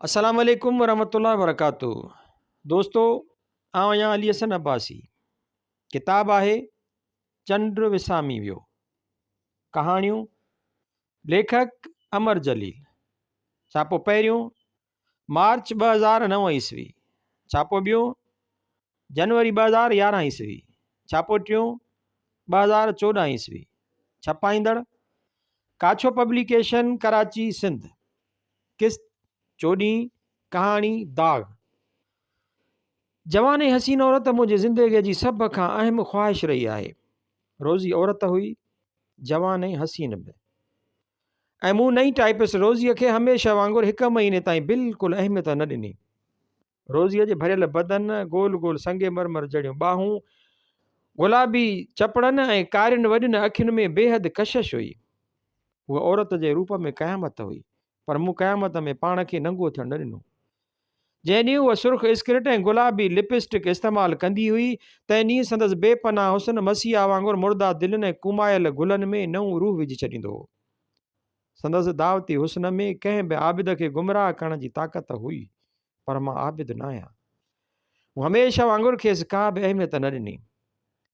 अस्सलाम वालेकुम वरहमतुल्लाहि वबरकातुहू। दोस्तों, आउं आहियां अली हसन अब्बासी। किताब आहे चंड विसामी वियो। कहाणियूं लेखक अमर जलील। छापो पहिरियों मार्च 2009 ईस्वी। छापो ॿियो जनवरी 2011 ईस्वी। छापो टियों 2014 ईस्वी। छपाईंदड़ काछो पब्लिकेशन, कराची, सिंध। किस्त 14। कहाणी दाग़। जवान ऐं हसीन औरत मुंहिंजी ज़िंदगीअ जी सभ खां अहम ख़्वाहिश रही आहे। रोज़ी औरत हुई, जवान ऐं हसीन बि। ऐं मूं नई टाइपिस्ट रोज़ीअ खे हमेशह वांगुरु 1 महीने ताईं बिल्कुलु अहमियत न ॾिनी। रोज़ीअ जे भरियल बदन, गोल गोल संगे मरमर जहिड़ियूं ॿाहूं, गुलाबी चपड़नि ऐं कारियुनि वॾियुनि अखियुनि में बेहद कशिश हुई। उहा औरत जे रूप में क़यामत हुई, पर मूं क़यामत में पाण खे नंगो थियणु न ॾिनो। जंहिं ॾींहुं उहा सुर्ख स्किर्ट ऐं गुलाबी लिपस्टिक इस्तेमालु कंदी हुई, तंहिं ॾींहुं संदसि बेपनाह हुस्न मसीहा वांगुरु मुर्दा दिलनि ऐं कुमायल गुलनि में नऊं रूह विझी छॾींदो हो। संदसि दावती हुस्न में कंहिं बि आबिद खे गुमराह करण जी ताक़त हुई, पर मां आबिद न आहियां। मूं हमेशह वांगुरु खेसि का बि अहमियत न ॾिनी।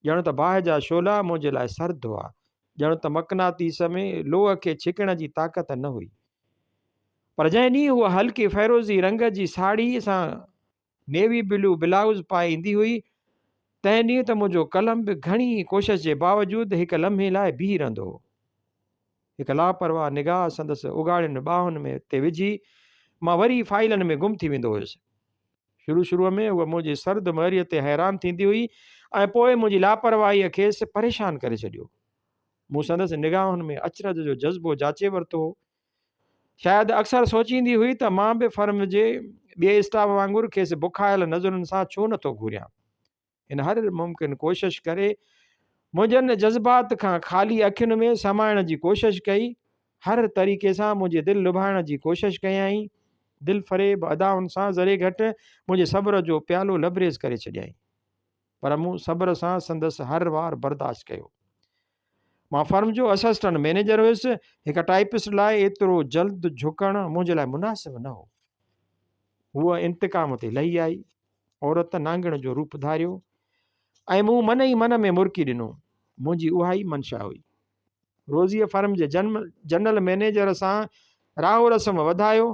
ॼण त बाहि जा शोला मुंहिंजे लाइ सर्द हुआ, ॼण त मक़नातीस में लोह खे छिकण जी ताक़त न हुई। पर जंहिं ॾींहुं उहा हल्की फ़ैरोज़ी रंग जी साड़ी सां नेवी ब्लू ब्लाउज़ पाए ईंदी हुई, तंहिं ॾींहुं त मुंहिंजो कलम बि घणी कोशिश जे बावजूदि हिकु लम्हे लाइ बीह रहंदो हो। हिकु लापरवाह निगाह संदसि उगाड़ियुनि ॿाहुनि में ते विझी मां वरी फाइलनि में गुम थी वेंदो हुयुसि। शुरूअ में उहा मुंहिंजी सर्द महरीअ ते हैरान थींदी हुई ऐं पोइ मुंहिंजी लापरवाहीअ खेसि परेशान करे छॾियो। मूं संदसि निगाहुनि में अचरज जो जज़्बो जाचे वरितो। शायदि अक्सर सोचींदी हुई त मां बि फर्म जे ॿिए स्टाफ वांगुरु खेसि बुखायल नज़रुनि सां छो नथो घुरियां। हिन हर मुमकिन कोशिश करे मुंहिंजनि जज़्बात खां ख़ाली अखियुनि में समाइण जी कोशिश कई। हर तरीक़े सां मुंहिंजी दिलि लुभाइण जी कोशिश कयई। दिलि फ़रेब अदाउनि सां ज़रे घटि मुंहिंजे सब्र जो प्यालो लबरेज़ करे छॾियईं, पर मूं सब्र सां संदसि हर वार बर्दाश्त कयो। मां फर्म जो असिस्टेंट मैनेजर हुयुसि। हिकु टाइपिस्ट लाइ एतिरो जल्द झुकणु मुंहिंजे लाइ मुनासिबु न हो। हूअ इंतकाम ते लही आई। औरत नांगण जो रूप धारियो ऐं मूं मन ई मन में मुरकी ॾिनो। मुंहिंजी उहा ई मंशा हुई। रोज़ीअ फर्म जे जनरल मैनेजर सां राहो रस्म वधायो।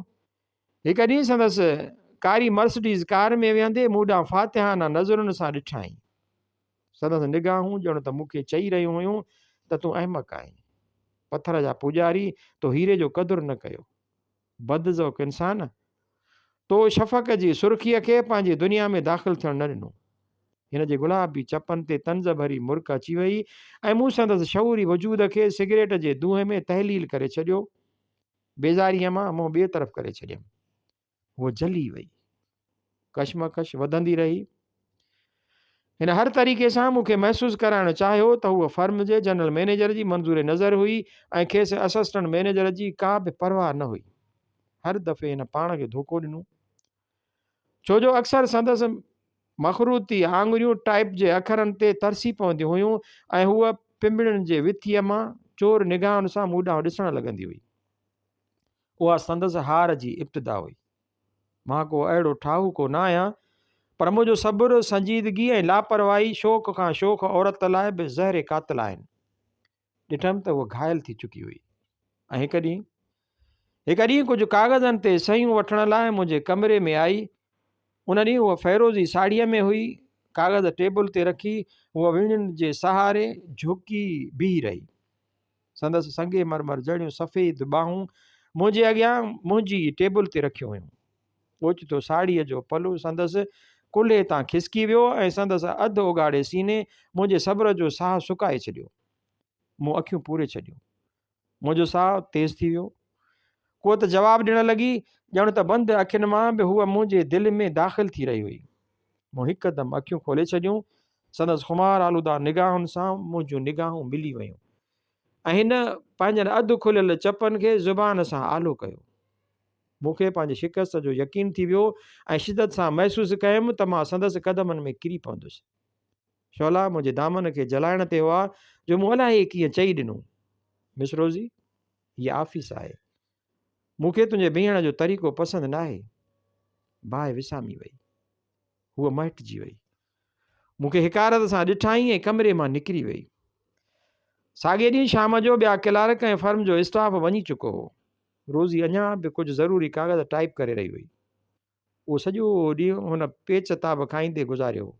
हिकु ॾींहुं संदसि कारी मर्सिडीज़ कार में वेहंदे मूं ॾांहुं फ़ातिहाना नज़रुनि सां ॾिठाई। संदसि निगाहूं ॼण त मूंखे चई रहियूं हुयूं त तूं अहमक आहीं, पथर जा पुॼारी, तो हीरे जो क़दुरु न कयो, बदज़ौक़ इंसान, तो शफ़क़ जी सुर्खीअ खे पंहिंजी दुनिया में दाख़िल थियणु न ॾिनो। हिन जे गुलाबी चपनि ते तंज़ भरी मुर्क अची वई ऐं मूं संदसि शऊरी वजूद खे सिगरेट जे धुएं में तहलील करे छॾियो। बेज़ारीअ मां मुंहुं ॿिए तरफ़ करे छॾियमि। उहो जली वई। कशमकश वधंदी रही। हिन हर तरीक़े सां मूंखे महसूसु कराइणु चाहियो त उहा फर्म जे जनरल मैनेजर जी मंज़ूर नज़र हुई ऐं खेसि असिस्टेंट मैनेजर जी का बि परवाह न हुई। हर दफ़े हिन पाण खे धोखो ॾिनो, छो जो अक्सर संदसि मखरूती आङुरियूं टाइप जे अखरनि ते तरसी पवंदियूं हुयूं ऐं हूअ पिंबड़ियुनि जे विथीअ मां चोर निगाहुनि सां मूं ॾांहुं ॾिसणु लॻंदी हुई। उहा संदसि हार जी इब्तिदा हुई। मां को अहिड़ो ठाहु को न आहियां, पर मुंहिंजो सब्र, संजीदगी ऐं लापरवाही शौक़ खां शौक़ औरत लाइ बि ज़हर क़ातिल आहिनि। ॾिठमि त उहा घायल थी चुकी हुई ऐं हिकु ॾींहुं कुझु कागज़नि ते सहियूं वठण लाइ मुंहिंजे कमरे में आई। उन ॾींहुं उहा फ़ैरोज़ी साड़ीअ में हुई। कागज़ टेबल ते रखी उहा विञुनि जे सहारे झुकी बीह रही। संदसि संगे मरमर जहिड़ियूं सफ़ेद ॿाहूं मुंहिंजे अॻियां मुंहिंजी टेबल ते रखियूं हुयूं। ओचितो साड़ीअ जो पलू संदसि कुल्हे तां खिसकी वियो ऐं संदसि अधु उघाड़े सीने मुंहिंजे सब्र जो साहु सुकाए छॾियो। मूं अखियूं पूरे छॾियूं। मुंहिंजो साहु तेज़ थी वियो। को त जवाबु ॾियणु लॻी, ॼण त बंदि अखियुनि मां बि हूअ मुंहिंजे दिलि में दाख़िल थी रही हुई। मूं हिकदमि अखियूं खोले छॾियूं। संदसि खुमार आलूदा निगाहुनि सां मुंहिंजूं निगाहूं मिली वयूं ऐं हिन पंहिंजनि अधु खुलियल चपनि खे ज़ुबान सां आलो कयो। मूंखे पंहिंजी शिकस्त जो यकीन थी वियो ऐं शिदत सां महसूसु कयुमि त मां संदसि कदमनि में किरी पवंदुसि। शोला मुंहिंजे दामन खे जलाइण ते हुआ जो मूं अलाए कीअं चई ॾिनो, मिस रोज़ी, हीअ ऑफिस आहे, मूंखे तुंहिंजे बीहण जो तरीक़ो पसंदि न आहे। बाहि विसामी वई, हूअ मटिजी वई। मूंखे हिकारत सां ॾिठाई ऐं कमरे मां निकिरी वई। साॻे ॾींहुं शाम जो ॿिया क्लार्क ऐं फर्म जो स्टाफ वञी चुको हो। रोज़ी अञा बि कुझु ज़रूरी कागज़ टाइप करे रही हुई। उहो सॼो ॾींहुं हुन पेच ताब खाईंदे गुज़ारियो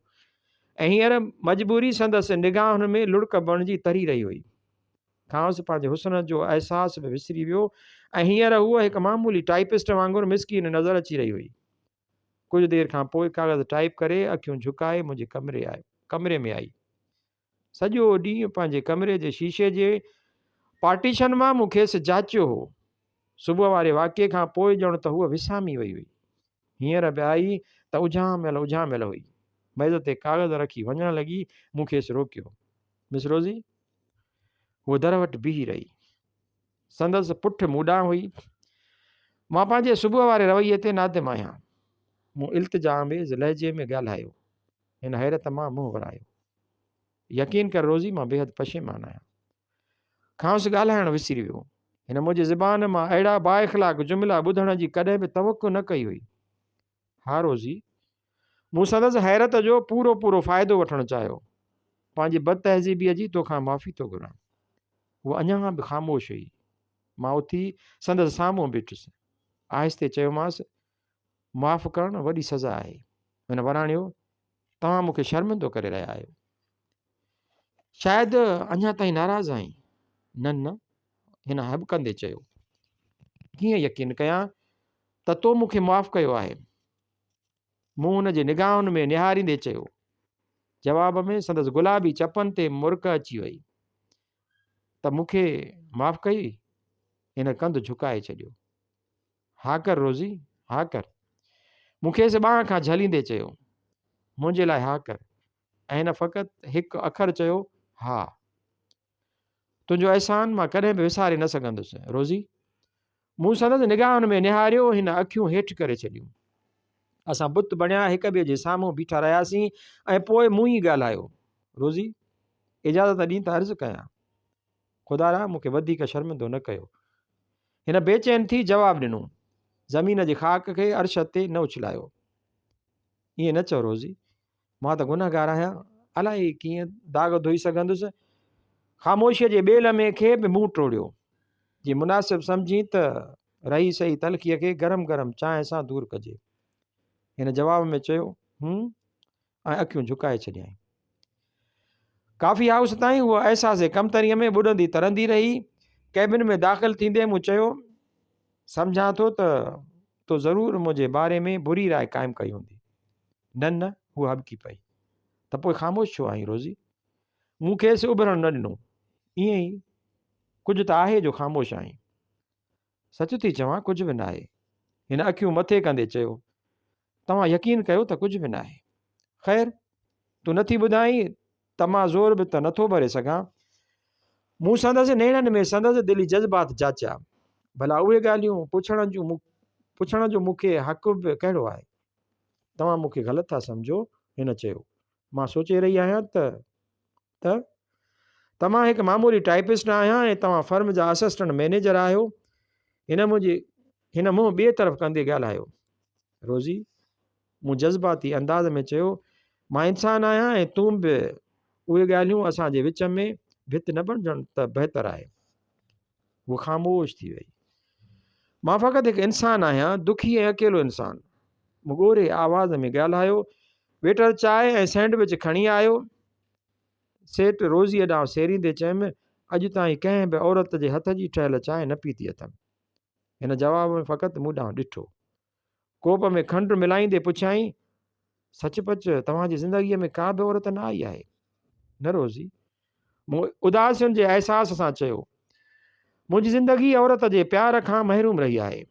ऐं हींअर मजबूरी संदसि निगाह हुन में लुड़क बणिजी तरी रही हुई। खांसि पंहिंजे हुस्न जो अहसास बि विसरी वियो ऐं हींअर उहा हिकु मामूली टाइपिस्ट वांगुरु मिसकीन नज़र अची रही हुई। कुझु देरि खां पोइ कागज़ टाइप करे अखियूं झुकाए मुंहिंजे कमरे में आई। सॼो ॾींहुं पंहिंजे कमरे जे शीशे जे पार्टीशन मां मूं खेसि जाचियो हो। सुबुह वारे वाक़िए खां पोइ ॼण त हूअ विसामी वई हुई। हींअर बि आई त उझामियल हुई। मेज़ ते कागज़ रखी वञणु लॻी, मूं खेसि रोकियो। मिस रोज़ी, हूअ दर वटि बीही रही। संदसि पुठि मूं ॾांहुं हुई। मां पंहिंजे सुबुह वारे रवैये ते नादिम आहियां। मूं इल्तिजामेज़ लहजे में ॻाल्हायो। हिन हैरत मां मुंहुं वरायो। यकीन कर रोज़ी, मां बेहद पशेमान आहियां। खांसि ॻाल्हाइणु विसरी वियो। हिन मुंहिंजी ज़बान मां अहिड़ा बाइख़लाक़ जुमिला ॿुधण जी कॾहिं बि तवक़ो न कई हुई। हा रोज़ी, मूं संदसि हैरत जो पूरो फ़ाइदो वठणु चाहियो। पंहिंजी बदतहज़ीबीअ जी तोखां माफ़ी थो घुरां। उहा अञा बि ख़ामोश हुई। मां उथी संदसि साम्हूं बीठुसि। आहिस्ते चयोमांसि, माफ़ु करणु वॾी सज़ा आहे। हिन वराणियो, तव्हां मूंखे शर्मिंदो करे रहिया आहियो। शायदि अञा ताईं नाराज़ आहीं। न, हिन हबकंदे चयो। कीअं यकीन कयां त तो मूंखे माफ़ु कयो आहे? मूं हुन जे निगाहुनि में निहारींदे चयो। जवाब में संदसि गुलाबी चपनि ते मुर्क अची वई। त मूंखे माफ़ु कई? हिन कंधु झुकाए छॾियो। हा कर रोज़ी, हा कर। मूंखेसि ॿांह खां झलींदे चयो। मुंहिंजे लाइ हा कर। ऐं हिन फ़क़ति हिकु अखर चयो, हा। तुंहिंजो अहसान मां कॾहिं बि विसारे न सघंदुसि रोज़ी। मूं संदसि निगाहुनि में निहारियो, हिन अखियूं हेठि करे छॾियूं। असां बुत बणिया हिक ॿिए जे साम्हूं बीठा रहियासीं ऐं पोइ मूं ई ॻाल्हायो। रोज़ी, इजाज़त ॾीं त अर्ज़ु कयां। ख़ुदा मूंखे वधीक शर्मिंदो न कयो। हिन बेचैन थी जवाबु ॾिनो। ज़मीन जी ख़ाक खे अर्श ते न उछलायो। ईअं न चओ रोज़ी, मां त गुनहगार आहियां। अलाए कीअं दाग़ धोई सघंदुसि। ख़ामोशीअ जे ॿेल में खे बि मुंहुं टोड़ियो। जीअं मुनासिबु सम्झी त रही सही तलखीअ खे गरम गरम चांहि सां दूरि कजे। हिन जवाब में चयो, ऐं अखियूं झुकाए छॾियईं। काफ़ी हाउस ताईं उहा अहसास कमतरीअ में ॿुॾंदी तरंदी रही। कैबिन में दाख़िल थींदे मूं चयो, सम्झां थो त तो ज़रूरु मुंहिंजे बारे में बुरी राय क़ाइमु कई हूंदी। न, हूअ हबकी पई। त पोइ ख़ामोश छो आहीं रोज़ी? मूं खेसि उभरणु न ॾिनो। ईअं ई कुझु त आहे जो ख़ामोश आहीं। सच थी चवां, कुझु बि न आहे। हिन अखियूं मथे कंदे चयो। तव्हां यकीन कयो त कुझु बि न आहे। ख़ैर, तूं नथी ॿुधाई त मां ज़ोर बि त नथो भरे सघां। मूं संदसि नेणनि में संदसि दिली जज़्बात जाचिया। भला उहे ॻाल्हियूं पुछण जो मूंखे हक़ बि कहिड़ो आहे? तव्हां मूंखे ग़लति था सम्झो। हिन चयो। मां सोचे रही आहियां त तव्हां हिकु मामूली टाइपिस्ट आहियां ऐं तव्हां फर्म जा असिस्टेंट मैनेजर आहियो। हिन मुंहुं ॿिए तरफ़ कंदे ॻाल्हायो। रोज़ी, मूं जज़्बाती अंदाज़ में चयो, मां इंसानु आहियां ऐं तूं बि। उहे ॻाल्हियूं असांजे विच में भित न बणिजनि त बहितरु आहे। उहा ख़ामोश थी वई। मां फ़क़ति हिकु इंसानु आहियां, दुखी ऐं अकेलो इंसानु। मूं ॻोरे आवाज़ में ॻाल्हायो। वेटर चांहि ऐं सैंडविच खणी आयो। सेठ रोज़ीअ ॾांहुं सेरींदे चयुमि, अॼु ताईं कंहिं बि औरत जे हथ जी ठहियल चांहि न पीती अथमि। हिन जवाब में फ़क़ति मूं ॾांहुं ॾिठो। कोप में खंडु मिलाईंदे पुछियाईं, सचपच तव्हांजी ज़िंदगीअ में का बि औरत न आई आहे? न रोज़ी, मूं उदासियुनि जे अहसास सां चयो। मुंहिंजी ज़िंदगी औरत जे प्यार खां महरूम रही आहे।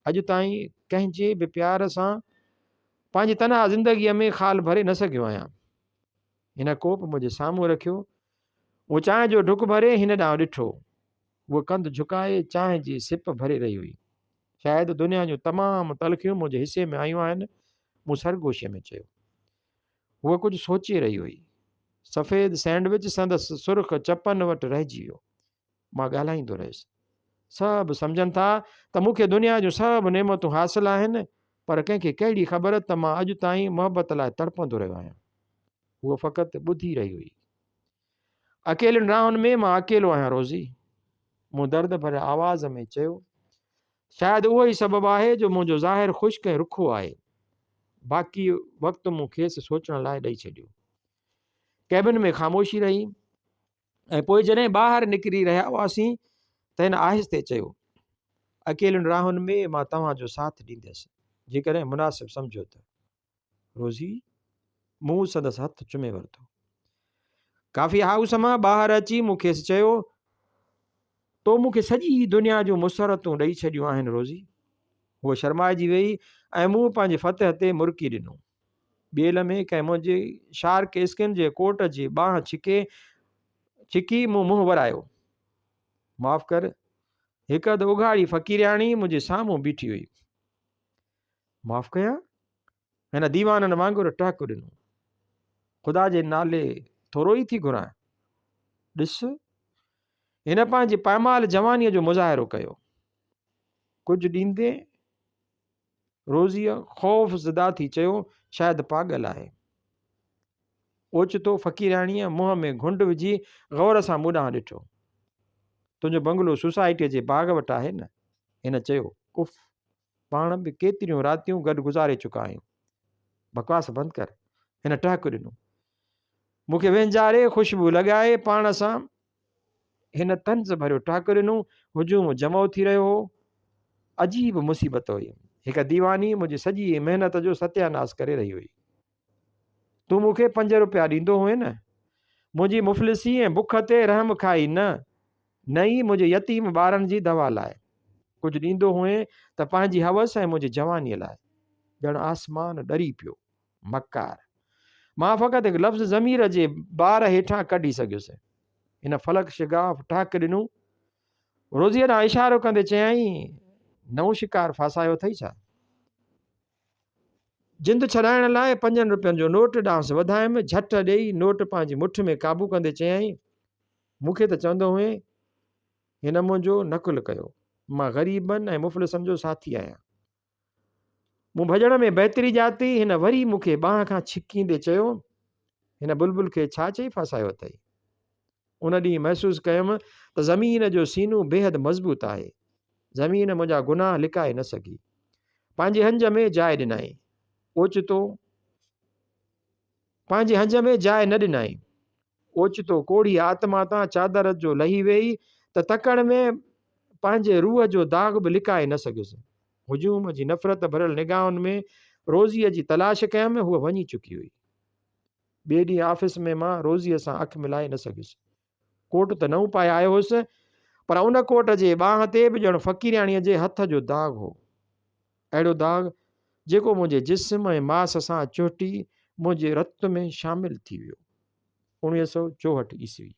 अॼु ताईं कंहिंजे बि प्यार सां पंहिंजी तनहा ज़िंदगीअ में ख़ाल भरे न सघियो आहियां। हिन कोप मुंहिंजे साम्हूं रखियो। उहो चांहि जो ढुक भरे हिन ॾांहुं ॾिठो। उहो कंधु झुकाए चांहि जी सिप भरे रही हुई। शायदि दुनिया जूं तमामु तलख़ियूं मुंहिंजे हिसे में आयूं आहिनि। मूं सरगोशीअ में चयो। उहा कुझु सोचे रही हुई। सफ़ेद सैंडविच संदसि सुर्ख़ चपनि वटि रहिजी वियो। मां ॻाल्हाईंदो रहियुसि। सभु सम्झनि था त मूंखे दुनिया जूं सभु नेमतूं हासिलु आहिनि पर कंहिंखे कहिड़ी ख़बर त मां अॼु ताईं मोहबत लाइ तड़पंदो रहियो आहियां। उहो फ़क़ति ॿुधी रही हुई। अकेलनि राहनि में मां अकेलो आहियां रोज़ी, मूं दर्द भरियल आवाज़ में चयो। शायदि उहो ई सबबु आहे जो मुंहिंजो ज़ाहिर ख़ुश्क ऐं रुखो आहे। बाक़ी वक़्तु मूं खेसि सोचण लाइ ॾेई छॾियो। कैबिन में ख़ामोशी रही ऐं पोइ जॾहिं ॿाहिरि निकिरी रहिया हुआसीं त हिन आहिस्ते चयो, अकेलनि राहुनि में मां तव्हांजो साथ ॾींदसि जेकॾहिं मुनासिबु सम्झो त। रोज़ी मूं संदसि हथु चुमे वरितो। काफ़ी हाउस मां ॿाहिरि अची मूं खेसि चयो, तो मूंखे सॼी दुनिया जूं मुसरतूं ॾेई छॾियूं आहिनि रोज़ी। उहो शर्माइजी वेई ऐं मूं पंहिंजे फतह ते मुरकी ॾिनो। ॿियल में कंहिं मुंहिंजे शार्क स्किन जे कोट जी बांह छिकी मूं मुंहुं वरायो। माफ़ कर, हिकु अधु उघाड़ी फ़क़ीरियाणी मुंहिंजे साम्हूं बीठी हुई। माफ़ कयां, हिन दीवाननि वांगुरु टहक ॾिनो। ख़ुदा जे नाले थोरो ई थी घुरां। ॾिस, हिन पंहिंजी पामाल जवानीअ जो मुज़ाहिरो कयो। कुझु ॾींदे रोज़ीअ ख़ौफ़ ज़दा थी चयो, शायदि पागल आहे। ओचितो फ़क़ीराणीअ मुंहं में घुंड विझी गौर सां मूं ॾांहुं ॾिठो। तुंहिंजो बंगलो सोसाइटीअ जे बाग़ वटि आहे न? हिन चयो। उफ़, पाण बि केतिरियूं रातियूं गॾु गुज़ारे चुका आहियूं। बकवास बंदि कर, हिन टहक ॾिनो। मूंखे वेंजारे ख़ुशबू लॻाए पाण सां हिन तंज़ भरियो टहक ॾिनो। हुजूम जमो थी रहियो हो। अजीब मुसीबत हुई। हिकु दीवानी मुंहिंजी सॼी महिनत जो सत्यानाश करे रही हुई। तूं मूंखे 5 रुपया ॾींदो हुए न? मुंहिंजी मुफ़लिसी ऐं बुख ते रहम खाई न ई मुंहिंजे यतीम ॿारनि जी दवा लाइ। कुझु ॾींदो हुए त पंहिंजी हवस ऐं मुंहिंजी जवानीअ लाइ। ॼण आसमान ॾरी पियो। मकार, मां फ़क़ति हिकु लफ़्ज़ ज़मीर जे ॿार हेठां कढी सघियुसि। हिन फलक शिगाफ़ टहक ॾिनो। रोज़ीअ ॾांहुं इशारो कंदे चयाईं, नओं शिकार फासायो अथई छा? जिंद छॾाइण लाइ 5 रुपयनि जो नोट ॾांहुं वधायमि। झट ॾेई नोट पंहिंजी मुठ में क़ाबू कंदे चयाईं, मूंखे त चवंदो हुए हिन मुंहिंजो नकुल कयो। मां ग़रीबनि ऐं मुफ़लिसनि जो साथी आहियां। मूं भॼण में बहितरी ॼाती। हिन वरी मूंखे बांह खां छिकींदे चयो, हिन बुलबुल खे छा चई फासायो अथई? उन ॾींहुं महसूसु कयुमि त ज़मीन जो सीनो बेहद मज़बूत आहे। ज़मीन मुंहिंजा गुनाह लिकाए न सघी। पंहिंजे हंज में जाइ ॾिनई। ओचितो पंहिंजे हंज में जाइ न ॾिनई। ओचितो कोड़ी आत्मा तां चादर जो लही वेई त तकड़ में पंहिंजे रूह जो दाग़ बि लिकाए न सघियुसि। हुजूम जी नफ़रत भरियल निगाहुनि में रोज़ीअ जी तलाश कयमि। हूअ वञी चुकी हुई। ॿिए ॾींहुं ऑफिस में मां रोज़ीअ सां अखि मिलाए न सघियुसि। कोट त नओं पाए आयो हुउसि, पर उन कोट जे बांह ते बि ॼण फ़क़ीराणीअ जे हथ जो दाग़ हो। अहिड़ो दाग़ जेको मुंहिंजे जिस्म ऐं मास सां चोटी मुंहिंजे रत में शामिल थी वियो। 1964 ईस्वी।